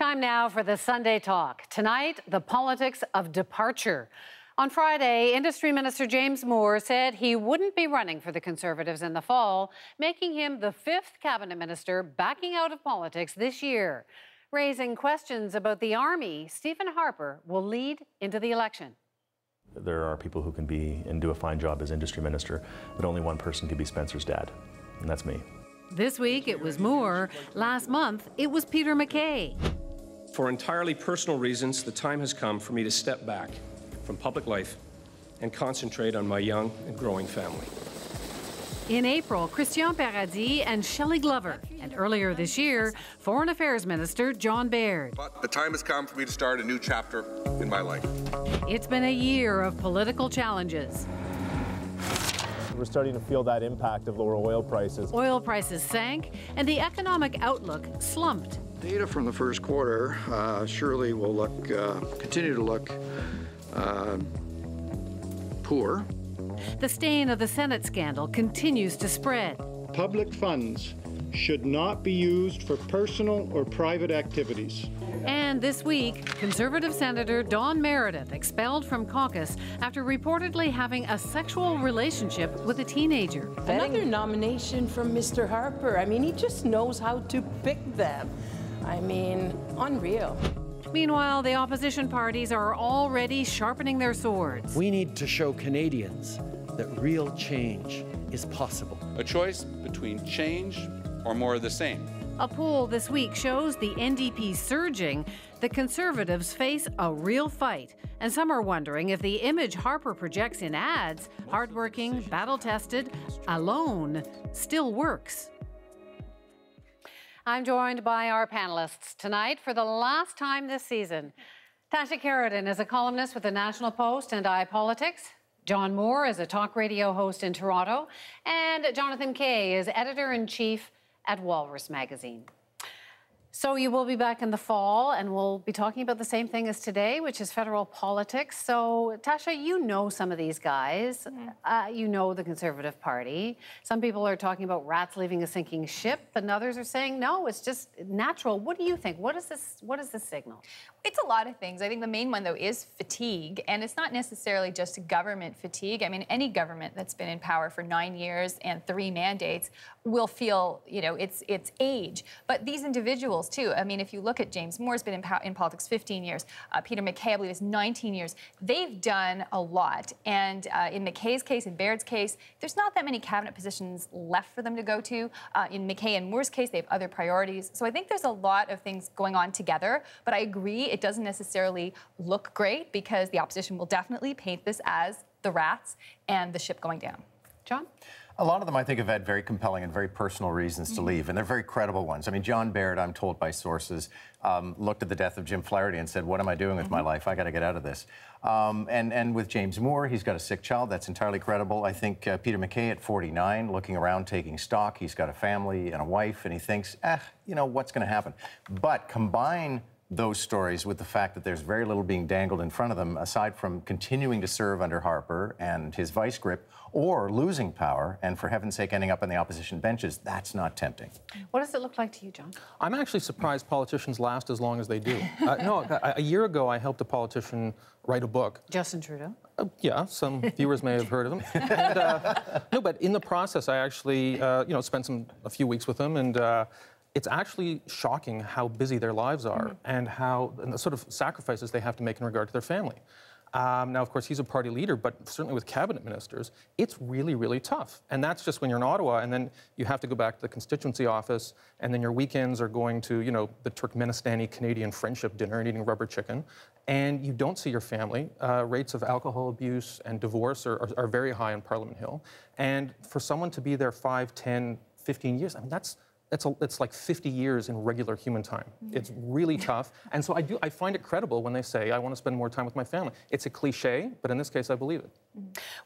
Time now for the Sunday Talk. Tonight, the politics of departure. On Friday, Industry Minister James Moore said he wouldn't be running for the Conservatives in the fall, making him the fifth cabinet minister backing out of politics this year. Raising questions about the Army, Stephen Harper will lead into the election. There are people who can be and do a fine job as industry minister, but only one person can be Spencer's dad, and that's me. This week it was Moore. Last month it was Peter MacKay. For entirely personal reasons, the time has come for me to step back from public life and concentrate on my young and growing family. In April, Christian Paradis and Shelley Glover. And earlier this year, Foreign Affairs Minister John Baird. But the time has come for me to start a new chapter in my life. It's been a year of political challenges. We're starting to feel that impact of lower oil prices. Oil prices sank, and the economic outlook slumped. Data from the first quarter surely will continue to look poor. The stain of the Senate scandal continues to spread. Public funds should not be used for personal or private activities. And this week, Conservative Senator Don Meredith expelled from caucus after reportedly having a sexual relationship with a teenager. Another nomination from Mr. Harper. I mean, he just knows how to pick them. I mean, unreal. Meanwhile, the opposition parties are already sharpening their swords. We need to show Canadians that real change is possible. A choice between change or more of the same. A poll this week shows the NDP surging. The Conservatives face a real fight. And some are wondering if the image Harper projects in ads, hardworking, battle-tested, alone, still works. I'm joined by our panelists tonight for the last time this season. Tasha Carradine is a columnist with the National Post and iPolitics. John Moore is a talk radio host in Toronto. And Jonathan Kay is editor-in-chief at Walrus Magazine. So you will be back in the fall, and we'll be talking about the same thing as today, which is federal politics. So, Tasha, you know some of these guys. You know the Conservative Party. Some people are talking about rats leaving a sinking ship, and others are saying, no, it's just natural. What do you think? What is this signal? It's a lot of things. I think the main one, though, is fatigue. And it's not necessarily just government fatigue. I mean, any government that's been in power for 9 years and 3 mandates will feel, you know, its age. But these individuals, too. I mean, if you look at James Moore's been in politics 15 years. Peter MacKay, I believe, is 19 years. They've done a lot. And in MacKay's case, in Baird's case, there's not that many cabinet positions left for them to go to. In MacKay and Moore's case, they have other priorities. So I think there's a lot of things going on together. But I agree, it doesn't necessarily look great because the opposition will definitely paint this as the rats and the ship going down. John? A lot of them, I think, have had very compelling and very personal reasons to leave, and they're very credible ones. I mean, John Baird, I'm told by sources, looked at the death of Jim Flaherty and said, what am I doing with my life? I got to get out of this. And with James Moore, he's got a sick child. That's entirely credible. I think Peter MacKay at 49, looking around, taking stock, he's got a family and a wife, and he thinks, you know, what's going to happen? But combine those stories with the fact that there's very little being dangled in front of them, aside from continuing to serve under Harper and his vice grip, or losing power, and for heaven's sake ending up on the opposition benches. That's not tempting. What does it look like to you, John? I'm actually surprised politicians last as long as they do. No, a year ago I helped a politician write a book. Justin Trudeau? Yeah, some viewers may have heard of him. And, no, but in the process I actually spent a few weeks with him, and it's actually shocking how busy their lives are and the sort of sacrifices they have to make in regard to their family. Now, of course, he's a party leader, but certainly with cabinet ministers, it's really, really tough. And that's just when you're in Ottawa, and then you have to go back to the constituency office, and then your weekends are going to, you know, the Turkmenistani-Canadian friendship dinner and eating rubber chicken, and you don't see your family. Rates of alcohol abuse and divorce are very high on Parliament Hill. And for someone to be there 5, 10, 15 years, I mean, it's like 50 years in regular human time. It's really tough. And so I find it credible when they say, I want to spend more time with my family. It's a cliche, but in this case, I believe it.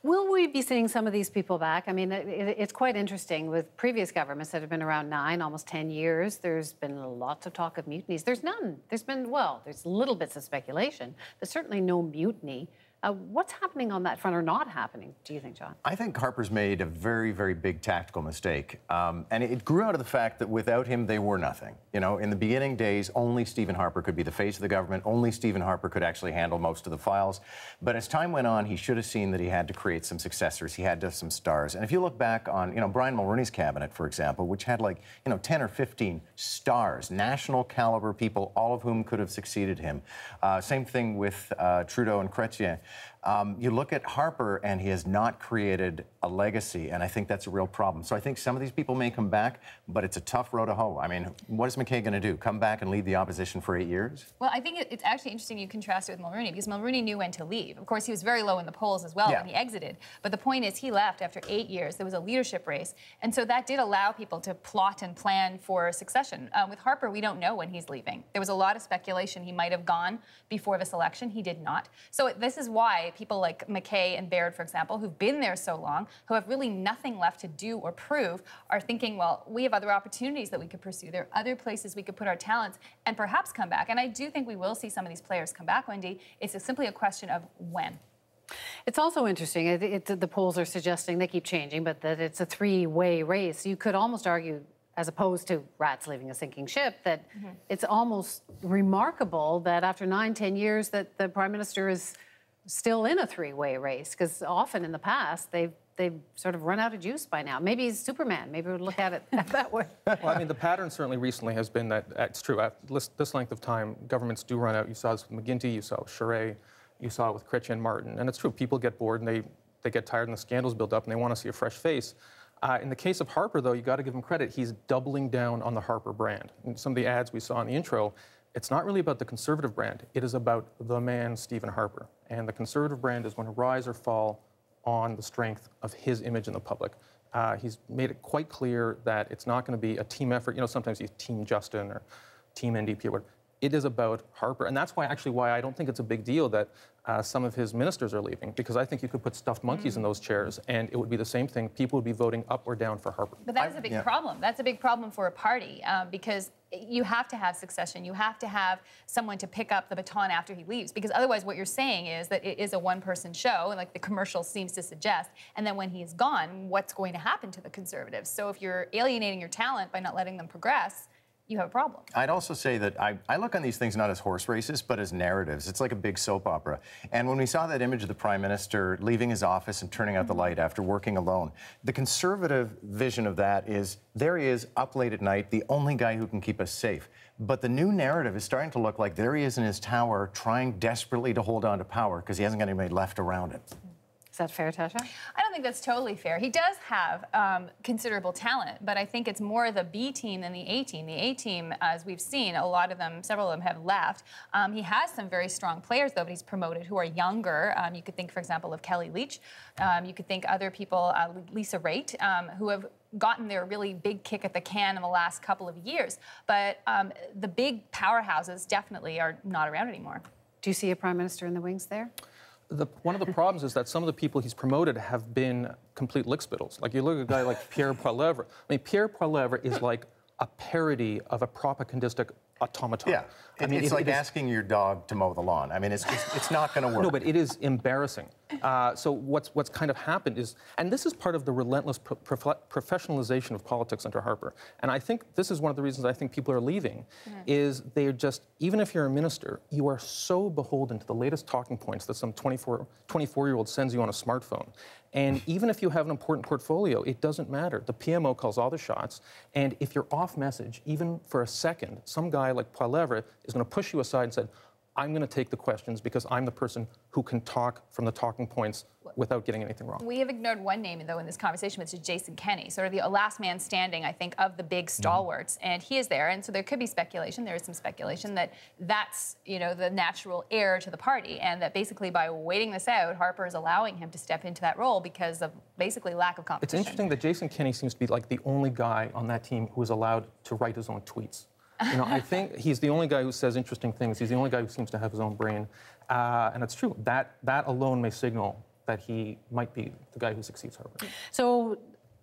Will we be seeing some of these people back? I mean, it's quite interesting with previous governments that have been around 9, almost 10 years. There's been lots of talk of mutinies. There's none. There's been, well, there's little bits of speculation, but certainly no mutiny. What's happening on that front or not happening, do you think, John? I think Harper's made a very, very big tactical mistake. And it grew out of the fact that without him, they were nothing. You know, in the beginning days, only Stephen Harper could be the face of the government. Only Stephen Harper could actually handle most of the files. But as time went on, he should have seen that he had to create some successors. He had to have some stars. And if you look back on, Brian Mulroney's cabinet, for example, which had 10 or 15 stars, national caliber people, all of whom could have succeeded him. Same thing with Trudeau and Chrétien. You look at Harper, and he has not created a legacy, and I think that's a real problem. So I think some of these people may come back, but it's a tough road to hoe. I mean, what is McKay going to do? Come back and lead the opposition for 8 years? Well, I think it's actually interesting you contrast it with Mulroney, because Mulroney knew when to leave. Of course, he was very low in the polls as well when he exited. But the point is, he left after 8 years. There was a leadership race, and so that did allow people to plot and plan for succession. With Harper, we don't know when he's leaving. There was a lot of speculation he might have gone before this election. He did not. So this is why people like McKay and Baird, for example, who've been there so long, who have really nothing left to do or prove, are thinking, well, we have other opportunities that we could pursue. There are other places we could put our talents and perhaps come back. And I do think we will see some of these players come back, Wendy. It's simply a question of when. It's also interesting, the polls are suggesting, they keep changing, but that it's a three-way race. You could almost argue, as opposed to rats leaving a sinking ship, that it's almost remarkable that after 9-10 years that the Prime Minister is still in a three-way race, because often in the past they've sort of run out of juice by now. Maybe he's Superman. Maybe we'll look at it that way. Well, I mean, the pattern certainly recently has been that it's true. At this length of time, governments do run out. You saw this with McGuinty, you saw it with Charest, you saw it with Chrétien and Martin. And it's true, people get bored and they get tired and the scandals build up and they want to see a fresh face. In the case of Harper, though, you got to give him credit. He's doubling down on the Harper brand. And some of the ads we saw in the intro, it's not really about the Conservative brand. It is about the man, Stephen Harper. And the Conservative brand is going to rise or fall on the strength of his image in the public. He's made it quite clear that it's not going to be a team effort. Sometimes he's Team Justin or Team NDP or whatever. It is about Harper. And that's why I don't think it's a big deal that some of his ministers are leaving, because I think you could put stuffed monkeys in those chairs and it would be the same thing. People would be voting up or down for Harper. But that is a big problem. That's a big problem for a party because you have to have succession. You have to have someone to pick up the baton after he leaves, because otherwise what you're saying is that it is a one-person show, and like the commercial seems to suggest, and then when he's gone, what's going to happen to the Conservatives? So if you're alienating your talent by not letting them progress, you have a problem. I'd also say that I look on these things not as horse races, but as narratives. It's like a big soap opera. And when we saw that image of the Prime Minister leaving his office and turning out the light after working alone, the Conservative vision of that is, there he is up late at night, the only guy who can keep us safe. But the new narrative is starting to look like there he is in his tower trying desperately to hold on to power because he hasn't got anybody left around him. Is that fair, Tasha? I don't think that's totally fair. He does have considerable talent, but I think it's more the B team than the A team. The A team, as we've seen, several of them have left. He has some very strong players, though, that he's promoted who are younger. You could think, for example, of Kelly Leitch. You could think other people, Lisa Raitt, who have gotten their really big kick at the can in the last couple of years. But the big powerhouses definitely are not around anymore. Do you see a Prime Minister in the wings there? One of the problems is that some of the people he's promoted have been complete lickspittles. Like, you look at a guy like Pierre Poilievre. I mean, Pierre Poilievre is like a parody of a propagandistic automaton. Yeah, it's like asking your dog to mow the lawn. I mean, it's not going to work. No, but it is embarrassing. So what's kind of happened is, and this is part of the relentless professionalization of politics under Harper, and I think this is one of the reasons I think people are leaving, is they're just, even if you're a minister, you are so beholden to the latest talking points that some 24-year-old sends you on a smartphone. And even if you have an important portfolio, it doesn't matter. The PMO calls all the shots, and if you're off message, even for a second, some guy like Poilievre is going to push you aside and say, I'm going to take the questions because I'm the person who can talk from the talking points without getting anything wrong. We have ignored one name, though, in this conversation, which is Jason Kenney, sort of the last man standing, I think, of the big stalwarts. And he is there, and so there could be speculation, there is some speculation that that's, the natural heir to the party, and that basically by waiting this out, Harper is allowing him to step into that role because of basically lack of competition. It's interesting that Jason Kenney seems to be like the only guy on that team who is allowed to write his own tweets. I think he's the only guy who says interesting things. He's the only guy who seems to have his own brain. And it's true. That alone may signal that he might be the guy who succeeds Harper. So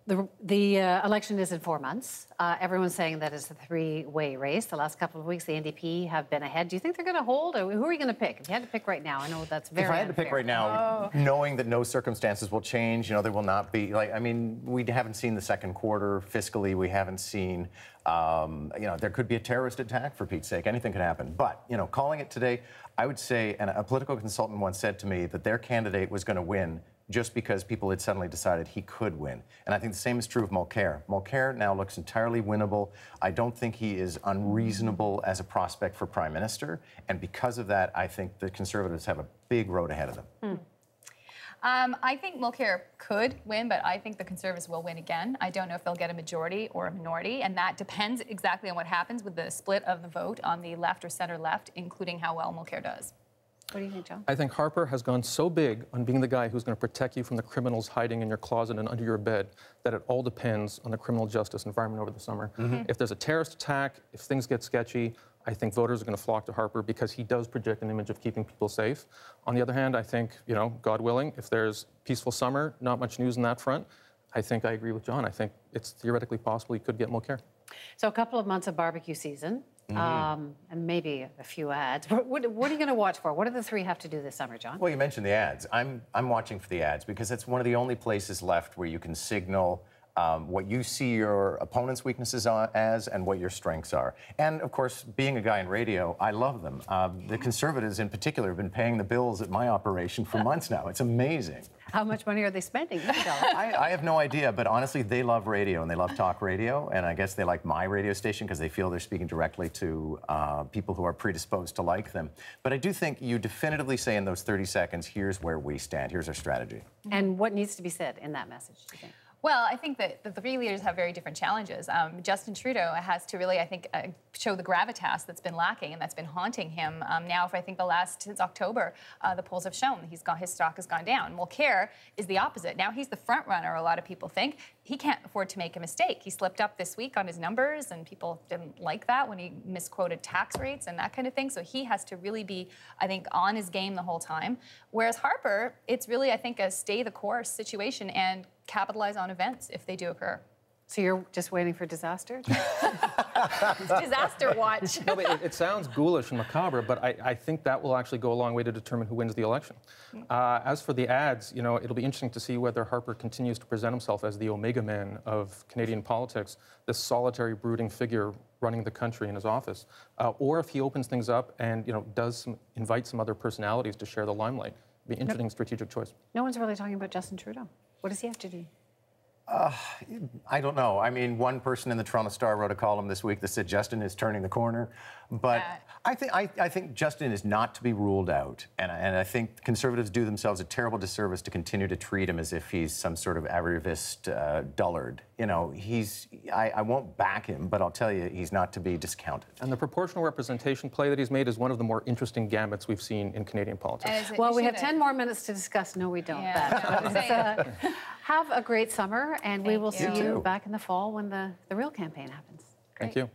The election is in 4 months. Everyone's saying that it's a three-way race. The last couple of weeks, the NDP have been ahead. Do you think they're going to hold, or who are you going to pick? If you had to pick right now, I know that's very If I had to pick right now, knowing that no circumstances will change, you know, there will not be, like, I mean, we haven't seen the second quarter fiscally. We haven't seen, you know, there could be a terrorist attack, for Pete's sake. Anything could happen. But, you know, calling it today, I would say, and a political consultant once said to me that their candidate was going to win just because people had suddenly decided he could win. And I think the same is true of Mulcair. Mulcair now looks entirely winnable. I don't think he is unreasonable as a prospect for Prime Minister. And because of that, I think the Conservatives have a big road ahead of them. I think Mulcair could win, but I think the Conservatives will win again. I don't know if they'll get a majority or a minority, and that depends exactly on what happens with the split of the vote on the left or center left, including how well Mulcair does. What do you think, John? I think Harper has gone so big on being the guy who's going to protect you from the criminals hiding in your closet and under your bed that it all depends on the criminal justice environment over the summer. If there's a terrorist attack, if things get sketchy, I think voters are going to flock to Harper because he does project an image of keeping people safe. On the other hand, I think, you know, God willing, if there's peaceful summer, not much news on that front, I think I agree with John. I think it's theoretically possible he could get Mulcair. So a couple of months of barbecue season. And maybe a few ads. What are you going to watch for? What do the three have to do this summer, John? Well, you mentioned the ads. I'm watching for the ads because it's one of the only places left where you can signal what you see your opponent's weaknesses as and what your strengths are. And, of course, being a guy in radio, I love them. The Conservatives, in particular, have been paying the bills at my operation for months now. It's amazing. How much money are they spending? I have no idea, but honestly, they love radio, and they love talk radio, and I guess they like my radio station because they feel they're speaking directly to people who are predisposed to like them. But I do think you definitively say in those 30 seconds, here's where we stand, here's our strategy. And what needs to be said in that message, do you think? Well, I think that the three leaders have very different challenges. Justin Trudeau has to really, I think, show the gravitas that's been lacking and that's been haunting him. Now, if I think since October, the polls have shown his stock has gone down. Mulcair is the opposite. Now he's the front runner, a lot of people think. He can't afford to make a mistake. He slipped up this week on his numbers, and people didn't like that when he misquoted tax rates and that kind of thing. So he has to really be, I think, on his game the whole time. Whereas Harper, it's really, I think, a stay the course situation and capitalize on events if they do occur. So you're just waiting for disaster? Disaster watch. No, but it sounds ghoulish and macabre, but I think that will actually go a long way to determine who wins the election. As for the ads, you know, it'll be interesting to see whether Harper continues to present himself as the Omega Man of Canadian politics, this solitary, brooding figure running the country in his office, or if he opens things up and, you know, invite some other personalities to share the limelight. It'll be an interesting strategic choice. No one's really talking about Justin Trudeau. What does he have to do? I don't know. I mean, one person in the Toronto Star wrote a column this week that said Justin is turning the corner. But I think Justin is not to be ruled out. And I think Conservatives do themselves a terrible disservice to continue to treat him as if he's some sort of arrivist dullard. You know, I won't back him, but I'll tell you, he's not to be discounted. And the proportional representation play that he's made is one of the more interesting gambits we've seen in Canadian politics. Well, we have 10 more minutes to discuss. No, we don't. Have a great summer, and we will see you back in the fall when the real campaign happens. Thank you.